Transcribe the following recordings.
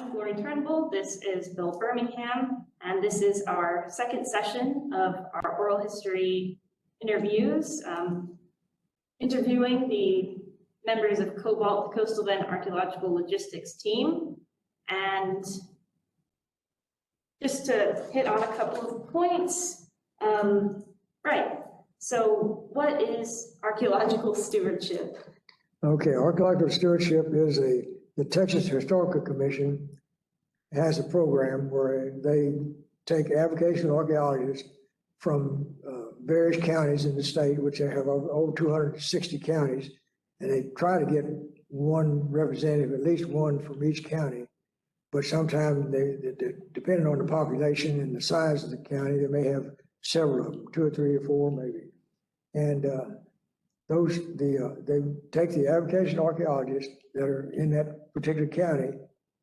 Glory Turnbull. This is Bill Birmingham, and this is our second session of our oral history interviews, interviewing the members of CoBALT, the Coastal Bend Archaeological Logistics team. And just to hit on a couple of points, right, so what is archaeological stewardship? Okay, archaeological stewardship is the Texas Historical Commission has a program where they take avocational archaeologists from various counties in the state, which they have over 260 counties, and they try to get one representative, at least one from each county. But sometimes they depending on the population and the size of the county, they may have several of them, 2 or 3 or 4 maybe. And they take the avocational archaeologists that are in that particular county.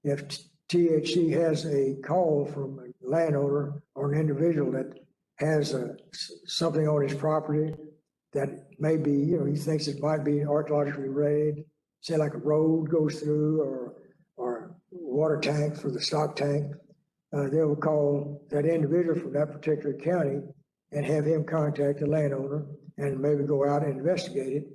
If THC has a call from a landowner or an individual that has something on his property that may be, he thinks it might be archaeologically related, say like a road goes through or water tank for the stock tank, they will call that individual from that particular county and have him contact the landowner and maybe go out and investigate it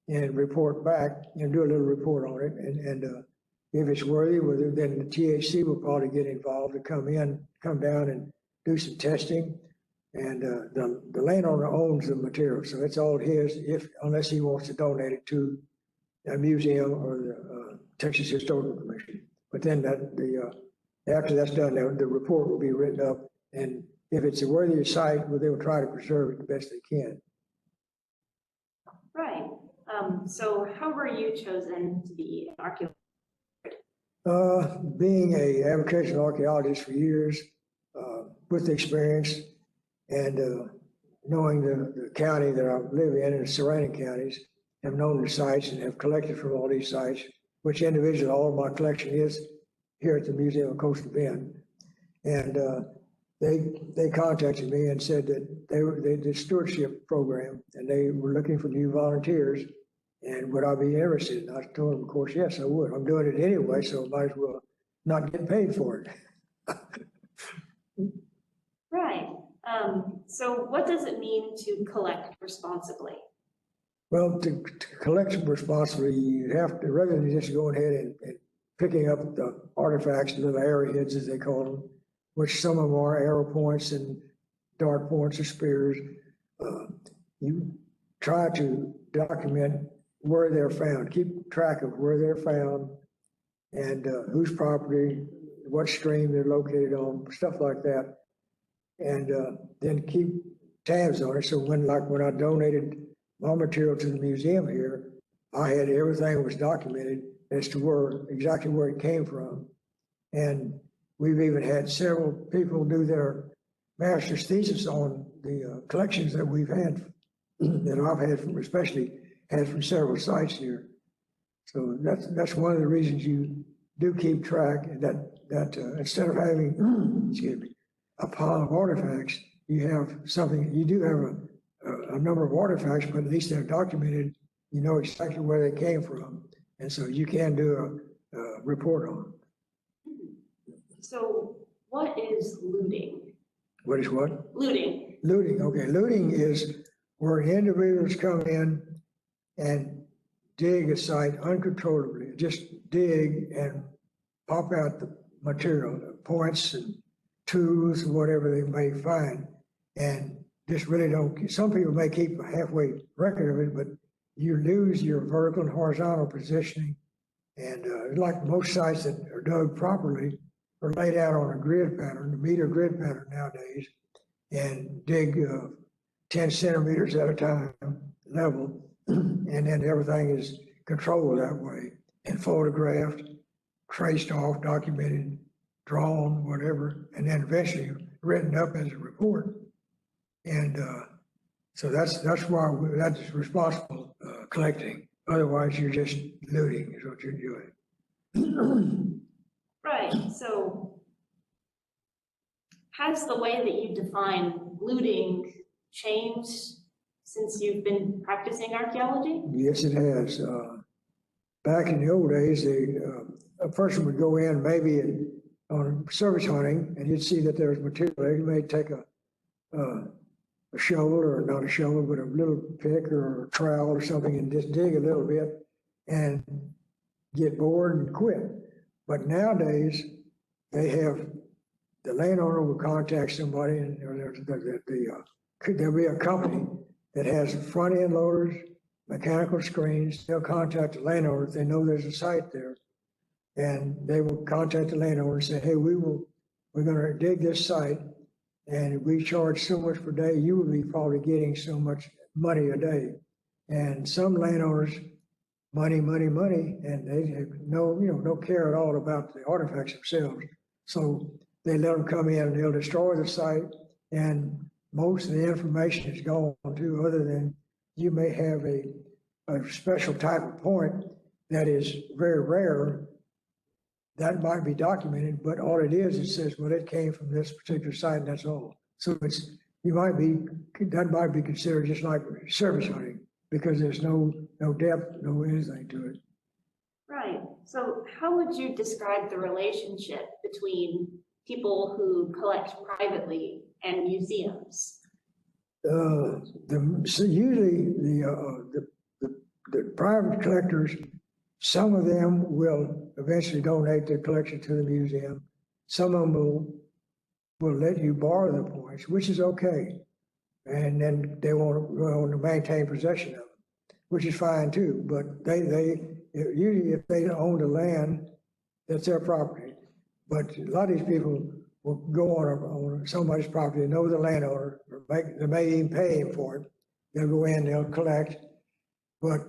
and report back and do a little report on it. And if it's worthy, then the THC will probably get involved to come down and do some testing. And the landowner owns the material, so it's all his, unless he wants to donate it to a museum or the Texas Historical Commission. But then after that's done, the report will be written up, and if it's a worthy site, well, they will try to preserve it the best they can. Right. So how were you chosen to be an archaeologist? Being a avocational archaeologist for years, with experience and knowing the county that I live in and the surrounding counties, have known the sites and have collected from all these sites, which individually all of my collection is here at the Museum of Coastal Bend. And they contacted me and said that they did a stewardship program and they were looking for new volunteers and would I be interested? And I told them, of course, yes, I would. I'm doing it anyway, so I might as well not get paid for it. Right. So what does it mean to collect responsibly? Well, to collect responsibly, you have to, rather than just going ahead and picking up the artifacts, the little arrowheads as they call them, which some of them are arrow points and dart points or spears, you try to document where they're found, keep track of where they're found and whose property, what stream they're located on, stuff like that. And then keep tabs on it. So when I donated my material to the museum here, I had everything was documented as to exactly where it came from. And we've even had several people do their master's thesis on the collections that we've had, that I've had from, especially had from several sites here. So that's one of the reasons you do keep track, and that instead of having, excuse me, a pile of artifacts, you have something, you do have a number of artifacts, but at least they're documented, you know exactly where they came from. And so you can do a report on them. So what is looting? What is what? Looting. Looting, okay. Looting is where individuals come in and dig a site uncontrollably, just dig and pop out the material, the points and tools, whatever they may find, and just really don't, some people may keep a halfway record of it, but you lose your vertical and horizontal positioning. And like most sites that are dug properly are laid out on a grid pattern, a meter grid pattern nowadays, and dig 10 centimeters at a time level, and then everything is controlled that way and photographed, traced off, documented, drawn, whatever, and then eventually written up as a report. And so that's why that's responsible collecting. Otherwise, you're just looting is what you're doing. Right. So has the way that you define looting changed since you've been practicing archaeology? Yes, it has. back in the old days, a person would go in maybe on service hunting, and you'd see that there was material there. You may take a shovel, or not a shovel, but a little pick or a trowel or something, and just dig a little bit and get bored and quit. But nowadays, they have, the landowner will contact somebody, and there'll be a company that has front end loaders, mechanical screens. They'll contact the landowner if they know there's a site there. And they will contact the landowner and say, hey, we're going to dig this site, and if we charge so much per day, you will be probably getting so much money a day. And some landowners, money, and they have no care at all about the artifacts themselves. So they let them come in and they'll destroy the site, and most of the information is gone too, other than you may have a special type of point that is very rare. That might be documented, but all it is, it says, well, it came from this particular site, and that's all. So that might be considered just like service hunting, because there's no depth, no anything to it. Right. So how would you describe the relationship between people who collect privately and museums? Usually the private collectors, some of them will eventually donate their collection to the museum. Some of them will let you borrow the points, which is okay. And then they want to maintain possession of them, which is fine too. But they usually, if they own the land, that's their property. But a lot of these people will go on somebody's property, know the landowner, or they may even pay him for it. They'll go in, they'll collect. But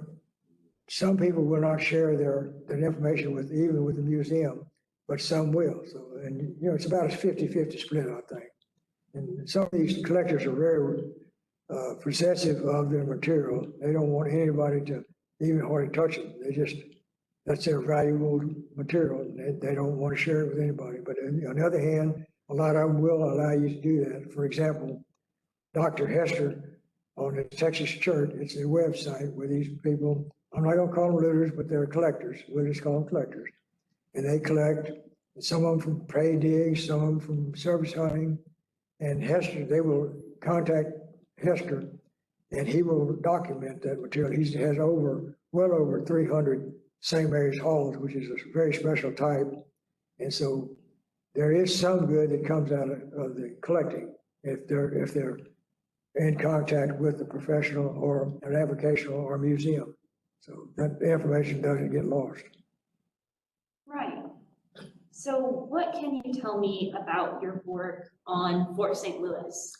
some people will not share their information even with the museum, but some will. So, and it's about a 50-50 split, I think. And some of these collectors are very possessive of their material. They don't want anybody to even hardly touch it. That's their valuable material. They don't want to share it with anybody. But on the other hand, a lot of them will allow you to do that. For example, Dr. Hester on the Texas Church, it's a website where these people, I'm not going to call them looters, but they're collectors. We'll just call them collectors. And they collect, some of them from pay digs, some of them from service hunting. And Hester, they will contact Hester, and he will document that material. He has well over 300 St. Mary's Halls, which is a very special type. And so there is some good that comes out of the collecting if they're in contact with a professional or an avocational or museum. So that information doesn't get lost. Right. So what can you tell me about your work on Fort St. Louis?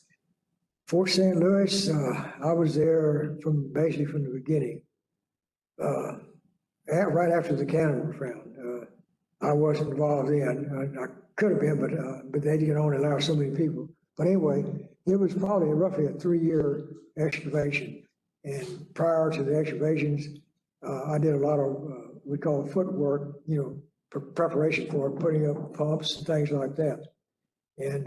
Fort St. Louis, I was there basically from the beginning. Right after the cannon was found. I wasn't involved then. I could have been, but they can only allow so many people. But anyway, it was probably roughly a 3-year excavation. And prior to the excavations, I did a lot of, we call it footwork, preparation for it, putting up pumps and things like that. And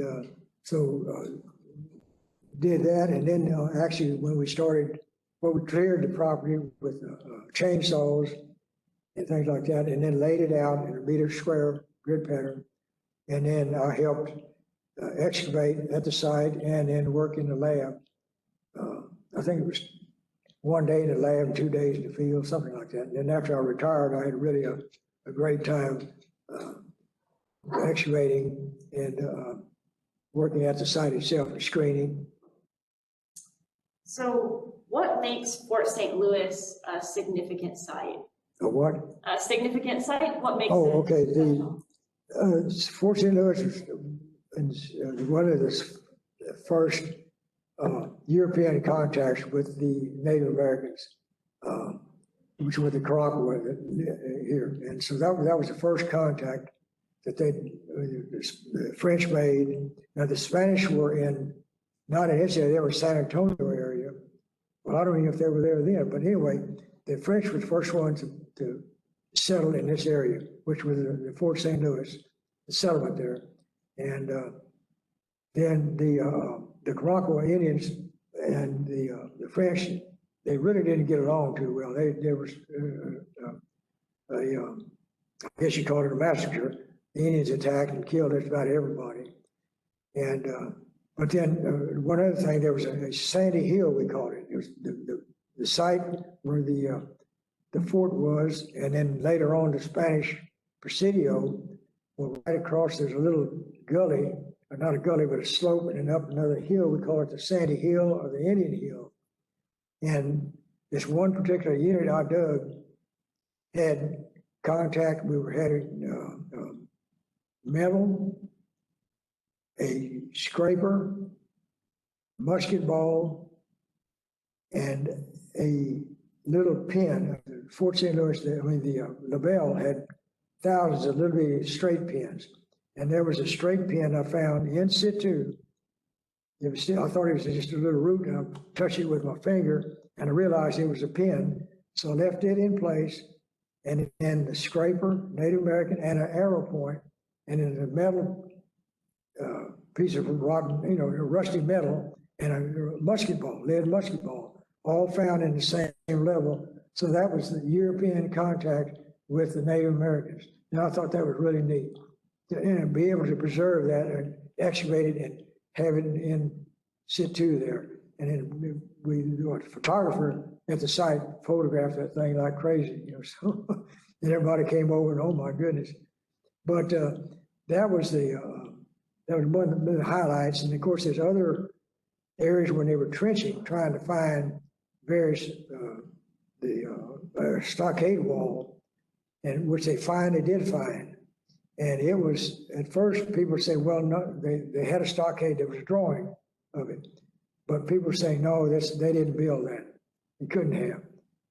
did that. And then actually when we cleared the property with chainsaws and things like that, and then laid it out in a meter square grid pattern. And then I helped excavate at the site and then work in the lab. I think it was 1 day in the lab, 2 days in the field, something like that. And then after I retired, I had really a great time excavating and working at the site itself and screening. So what makes Fort St. Louis a significant site? A what? A significant site? What makes it okay. special? Fort St. Louis is one of the first European contacts with the Native Americans, which were the Karankawa here. And so that was the first contact that the French made. Now the Spanish were not in this area, they were San Antonio area. Well, I don't even know if they were there then, but anyway, the French were the first ones to settle in this area, which was the Fort St. Louis, the settlement there. And then the Karankawa Indians and the French, they really didn't get along too well. I guess you call it a massacre. The Indians attacked and killed just about everybody. And, but then one other thing, there was a sandy hill, we called it. It was the site where the fort was, and then later on the Spanish Presidio, well, right across, there's a little gully, or not a gully, but a slope, and then up another hill. We call it the Sandy Hill or the Indian Hill. And this one particular unit I dug had contact. We were having metal, a scraper, musket ball, and a little pin. Fort St. Louis, the LaBelle had thousands of little bitty straight pins. And there was a straight pin I found in situ. It was still, I thought it was just a little root, and I touched it with my finger, and I realized it was a pin. So I left it in place, and then the scraper, Native American, and an arrow point, and then a metal piece of rotten, rusty metal, and a musket ball, lead musket ball, all found in the same level. So that was the European contact with the Native Americans. And I thought that was really neat. And be able to preserve that and excavate it and have it in situ there. And then a photographer at the site photographed that thing like crazy, so and everybody came over and, oh my goodness. But that was one of the highlights. And of course, there's other areas when they were trenching, trying to find various, stockade wall, and which they did find. And it was, at first, people say, well, no, they had a stockade, there was a drawing of it. But people say, no, they didn't build that. They couldn't have.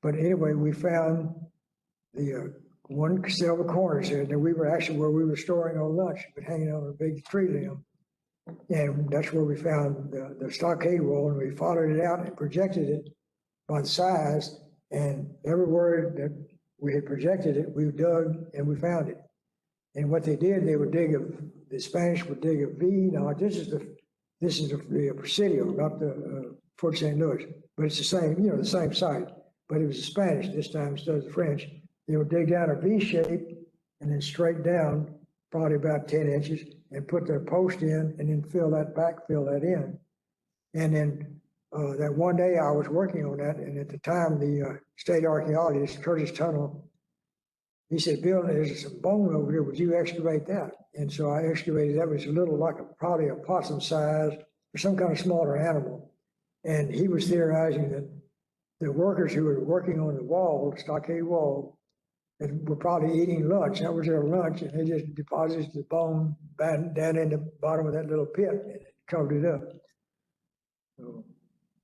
But anyway, we found the several corners here. And we were actually where we were storing our lunch, but hanging on a big tree limb. And that's where we found the stockade wall, and we followed it out and projected it by the size. And everywhere that we had projected it, we dug and we found it. And what they did, they would the Spanish would dig a V. Now, this is the Presidio, not the Fort St. Louis, but it's the same, the same site. But it was the Spanish this time instead of the French. They would dig down a V shape and then straight down, probably about 10 inches, and put their post in and then fill that in. And then that one day I was working on that, and at the time, the state archaeologist, Curtis Tunnell, he said, Bill, there's some bone over here. Would you excavate that? And so I excavated. That was a little like probably a possum size or some kind of smaller animal. And he was theorizing that the workers who were working on the wall, stockade wall, were probably eating lunch. That was their lunch. And they just deposited the bone down in the bottom of that little pit and covered it up. So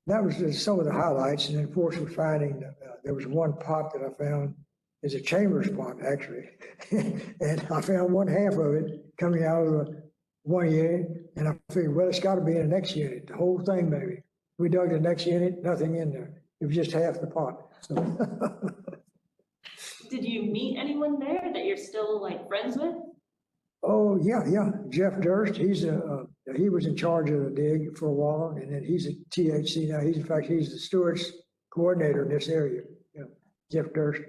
that was just some of the highlights. And then, of course, we're finding there was one pot that I found. It's a chamber spot, actually. And I found one half of it coming out of the one unit, and I figured, well, it's got to be in the next unit, the whole thing maybe. We dug the next unit, nothing in there. It was just half the pot. So. Did you meet anyone there that you're still friends with? Oh, yeah. Jeff Durst, he was in charge of the dig for a while, and then he's at THC now. He's the stewards coordinator in this area. Jeff Durst.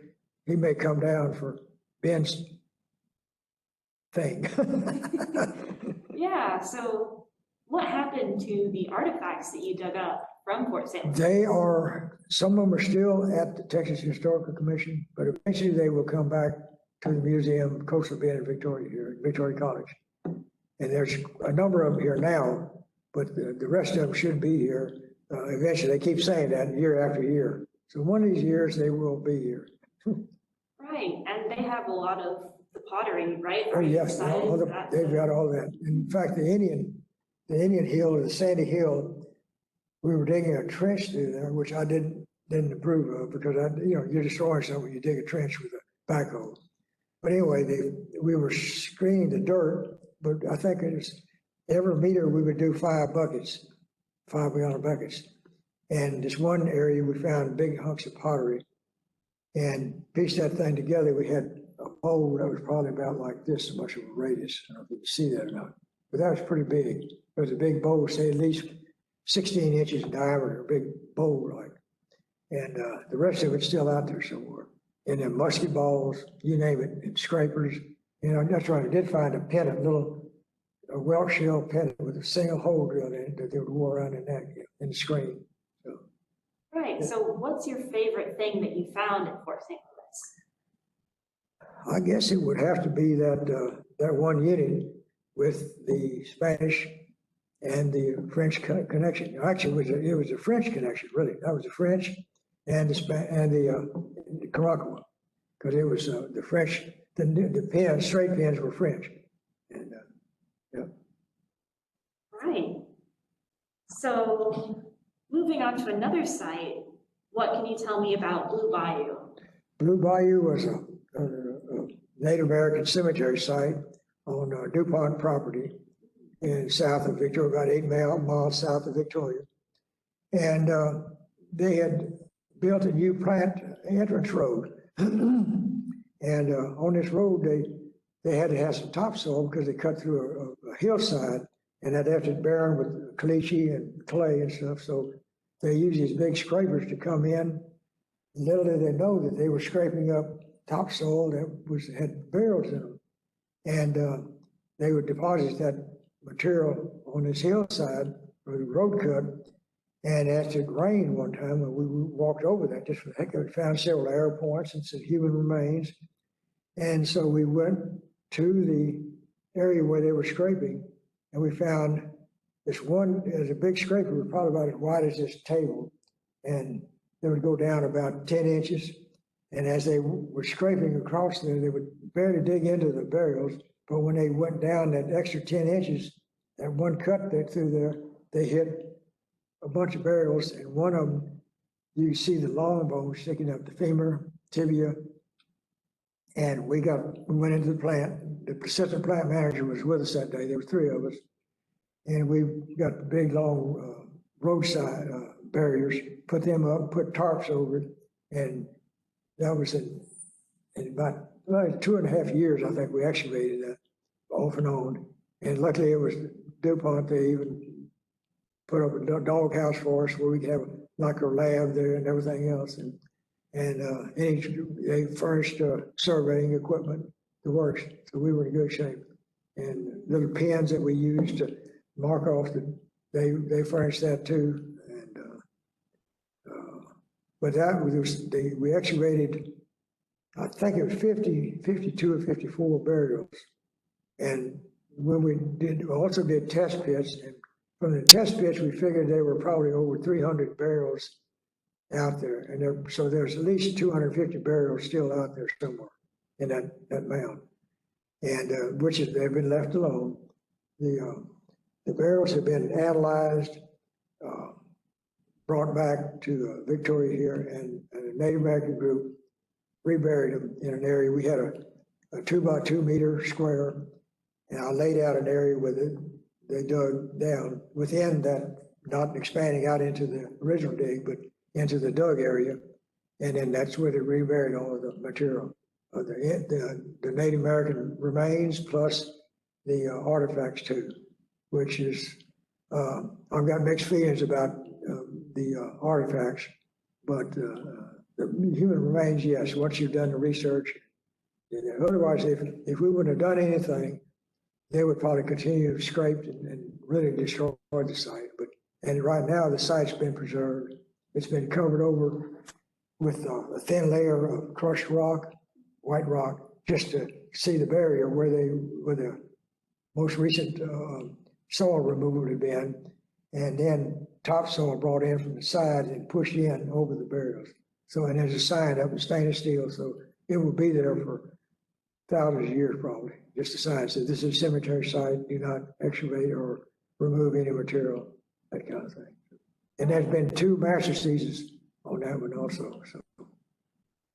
He may come down for Ben's thing. Yeah, so what happened to the artifacts that you dug up from Fort St. Louis? Some of them are still at the Texas Historical Commission, but eventually they will come back to the museum, Coastal Bend in Victoria here, at Victoria College. And there's a number of them here now, but the rest of them should be here. Eventually, they keep saying that year after year. So one of these years they will be here. Right, and they have a lot of the pottery, right? Oh, yes, they've got all that. In fact, the Indian Hill or the Sandy Hill, we were digging a trench through there, which I didn't approve of because you're destroying something when you dig a trench with a backhoe. But anyway, we were screening the dirt, but I think it was every meter we would do 5 buckets, 5-gallon buckets. And this one area we found big hunks of pottery. And pieced that thing together. We had a bowl that was probably about like this much of a radius. I don't know if you can see that or not, but that was pretty big. It was a big bowl, say at least 16 inches in diameter, a big bowl like. And the rest of it's still out there somewhere. and then musket balls, you name it, and scrapers. You know, that's right. I did find a pennant, a Welsh shell pennant with a single hole drilled in it that they would wear around the neck in the screen. So, Right, so what's your favorite thing that you found at Fort St. Louis? I guess it would have to be that one unit with the Spanish and the French connection. Actually, it was a French connection, really. That was the French and the Caracalla, because it was the French. The pins, straight pins, were French, and yeah. Right. So moving on to another site, what can you tell me about Blue Bayou? Blue Bayou was a Native American cemetery site on DuPont property in south of Victoria, about 8 miles south of Victoria. And they had built a new plant entrance road. And on this road, they had to have some topsoil because they cut through a hillside and that after barren with caliche and clay and stuff. So they used these big scrapers to come in. Little did they know that they were scraping up topsoil that had barrels in them. And they would deposit that material on this hillside or the road cut. And as it rained one time, we walked over that just for the heck of it, found several arrow points and some human remains. And so we went to the area where they were scraping, and we found this one, there's a big scraper, probably about as wide as this table, and they would go down about 10 inches. And as they were scraping across there, they would barely dig into the burials, but when they went down that extra 10 inches, that one cut there through there, they hit a bunch of burials, and one of them, you see the long bone sticking up, the femur, tibia. And we went into the plant. The assistant plant manager was with us that day. There were 3 of us. And we got the big, long roadside barriers, put them up, put tarps over it. And that was in about 2.5 years, I think we excavated that off and on. And luckily it was DuPont. They even put up a dog house for us where we could have like our lab there and everything else. And they furnished surveying equipment, the works, so we were in good shape. And little pens that we used to mark off they furnished that too. And but that was we excavated, I think it was 52 or 54 burials. And when we also did test pits, and from the test pits we figured there were probably over 300 barrels out there, and so there's at least 250 barrels still out there somewhere in that mound, and which they've been left alone. The barrels have been analyzed, brought back to Victoria here, and a Native American group reburied them in an area. We had a 2 by 2 meter square, and I laid out an area with it. They dug down within that, not expanding out into the original dig, but into the dug area, and then that's where they reburied all of the material of the Native American remains plus the artifacts too, which is I've got mixed feelings about the artifacts, but the human remains, yes. Once you've done the research, otherwise, if we wouldn't have done anything, they would probably continue to scrape and really destroy the site. And right now the site's been preserved. It's been covered over with a thin layer of crushed rock, white rock, just to see the barrier where the most recent soil removal had been, and then topsoil brought in from the side and pushed in over the burials. So, and there's a sign up in stainless steel, so it will be there for thousands of years probably. Just a sign says this is a cemetery site, do not excavate or remove any material, that kind of thing. And there's been 2 master seasons on that one also.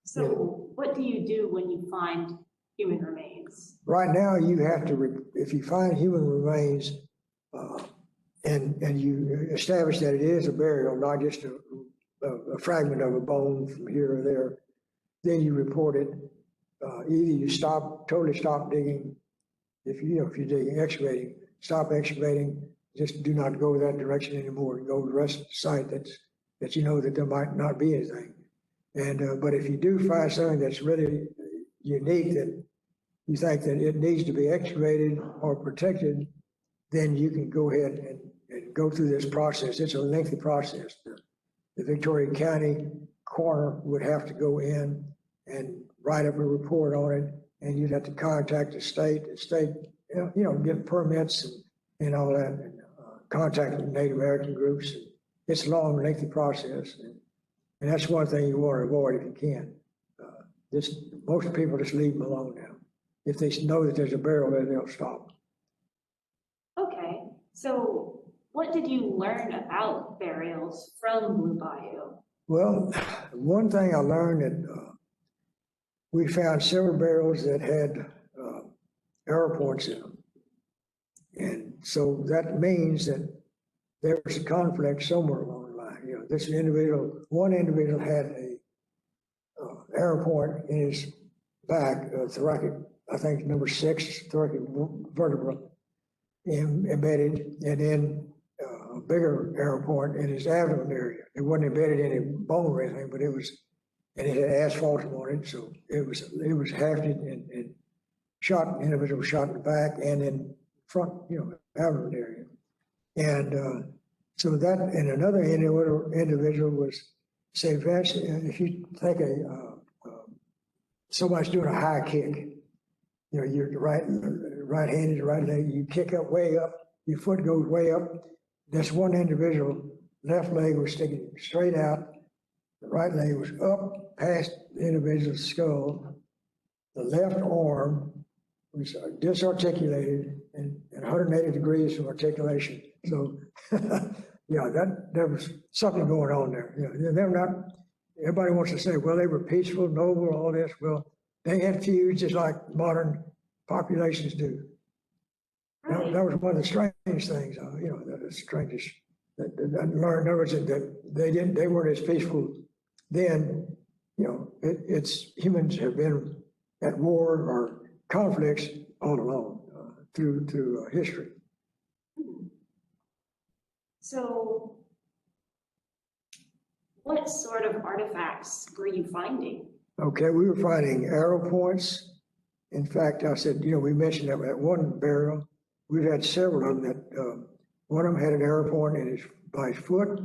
So what do you do when you find human remains? Right now, you have to, if you find human remains and you establish that it is a burial, not just a fragment of a bone from here or there, then you report it. Either you totally stop digging. If you're digging, excavating, stop excavating. Just do not go that direction anymore. Go to the rest of the site that you know that there might not be anything. And, but if you do find something that's really unique that you think that it needs to be excavated or protected, then you can go ahead and go through this process. It's a lengthy process. The Victoria County coroner would have to go in and write up a report on it, and you'd have to contact the state, get permits and all that, and contact the Native American groups. It's a long, lengthy process, and that's one thing you want to avoid if you can. Most people just leave them alone now. If they know that there's a barrel there, they'll stop. Okay, so what did you learn about burials from Blue Bayou? Well, one thing I learned that we found several barrels that had arrow points in them. And so that means that there was a conflict somewhere along the line. You know, one individual had a arrow point in his back, thoracic, I think number 6, thoracic vertebra embedded, and then a bigger arrow point in his abdomen area. It wasn't embedded in any bone or anything, but and it had asphalt on it, so it was hafted and shot. The individual was shot in the back and in front, abdomen area. And so that, and another individual was, say, Vince, if you take somebody's doing a high kick, you're right-handed, right leg, you kick up way up, your foot goes way up. This one individual, left leg was sticking straight out, the right leg was up past the individual's skull, the left arm was disarticulated and 180 degrees from articulation. So, yeah, there was something going on there. They're not, everybody wants to say, well, they were peaceful, noble, all this. Well, they had feuds just like modern populations do. Right. That was one of the strange things, the strangest that I learned. There was that they weren't as peaceful then. It's humans have been at war or conflicts all along through history. So what sort of artifacts were you finding? Okay, we were finding arrow points. In fact, I said, we mentioned that one burial. We've had several of them that one of them had an arrow point by his foot.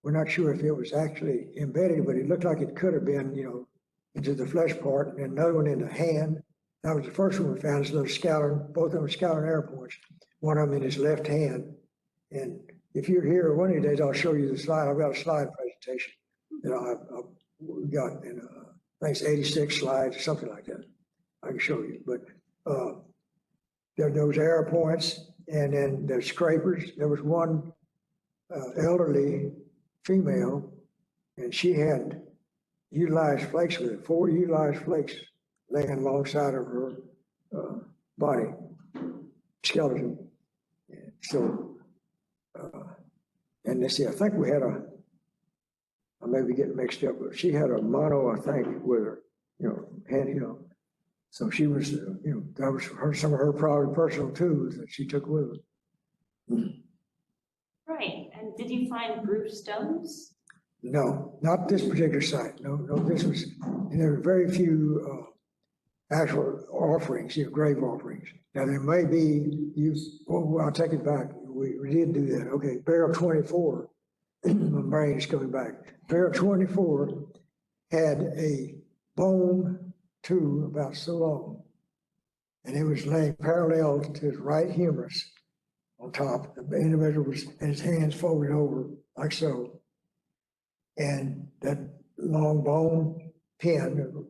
We're not sure if it was actually embedded, but it looked like it could have been, into the flesh part, and another one in the hand. That was the first one we found, is a little scouring, both of them were scouring arrow points, one of them in his left hand. And if you're here one of these days, I'll show you the slide. I've got a slide presentation that I've got, in I think it's 86 slides or something like that. I can show you, but there are those arrow points, and then the scrapers. There was one elderly female, and she had utilized flakes with it, 4 utilized flakes laying alongside of her body, skeleton. And so, and let's see, I think we had I may be getting mixed up, but she had a mono, I think, with her, handheld. So she was, that was some of her probably personal tools that she took with her. Right, and did you find groove stones? No, not this particular site. No, this was, and there were very few actual offerings, grave offerings. Now there may be, I'll take it back. We did do that. Okay, barrel 24, my brain is coming back. Barrel 24 had a bone tube about so long, and it was laying parallel to his right humerus on top. The individual was, and his hands folded over like so. And that long bone pin,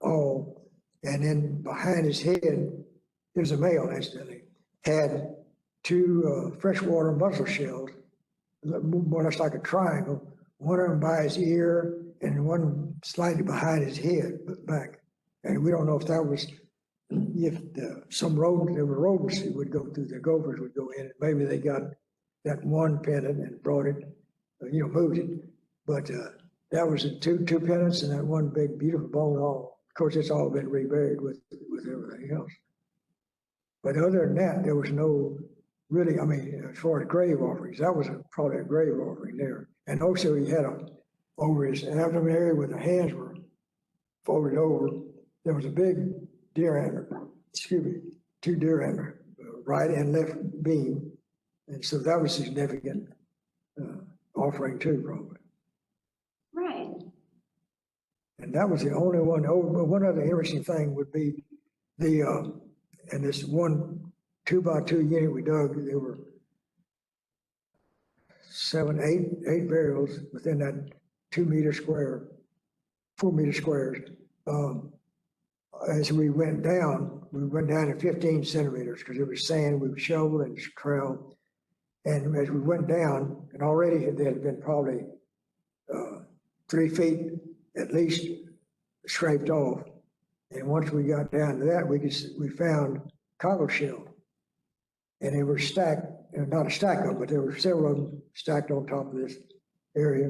and then behind his head, it was a male, incidentally, had 2 freshwater mussel shells, more or less like a triangle, one of them by his ear and one slightly behind his head, but back. And we don't know if that was, if some rodent, there were rodents who would go through, the gophers would go in, and maybe they got that one pendant and brought it, moved it. But that was two pendants and that one big, beautiful bone hall. Of course, it's all been reburied with everything else. But other than that, there was no really, as far as grave offerings, that was probably a grave offering there. And also he had over his abdomen area where the hands were folded over, there was a big deer antler, two deer antler, right and left beam. And so that was significant offering too, probably. Right. And that was the only one. Oh, but one other interesting thing would be and this one 2x2 unit we dug, there were 8 burials within that 2 meter square, 4 meter squares. As we went down to 15 centimeters because it was sand, we would shovel and trowel. And as we went down, and already there had been probably 3 feet at least scraped off. And once we got down to that, we found cockle shell. And they were stacked, not a stack of them, but there were several of them stacked on top of this area.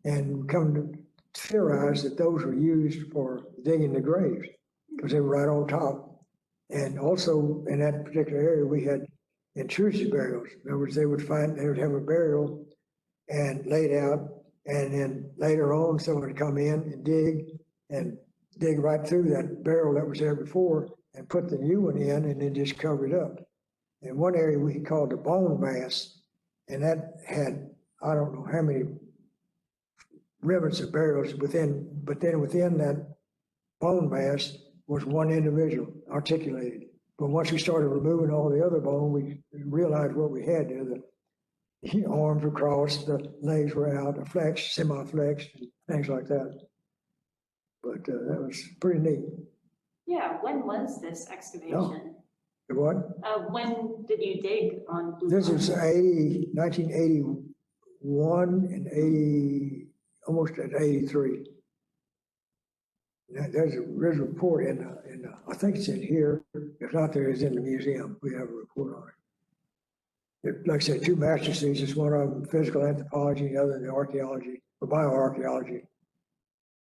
And come to theorize that those were used for digging the graves because they were right on top. And also in that particular area, we had intrusive burials. In other words, they would have a burial and laid out, and then later on, someone would come in and dig right through that barrel that was there before and put the new one in and then just cover it up. In one area we called the bone mass, and that had, I don't know how many rivets of burials within, but then within that bone mass was one individual articulated. But once we started removing all the other bone, we realized what we had there. The arms were crossed, the legs were out, flexed, semi-flexed, things like that. But that was pretty neat. Yeah, when was this excavation? Oh. What? When did you dig on Blue This Pond? is 1981 and almost at 83. There's a report I think it's in here. If not, there is in the museum. We have a report on it. Like I said, 2 master theses, one of them physical anthropology, the other the archaeology or bioarchaeology.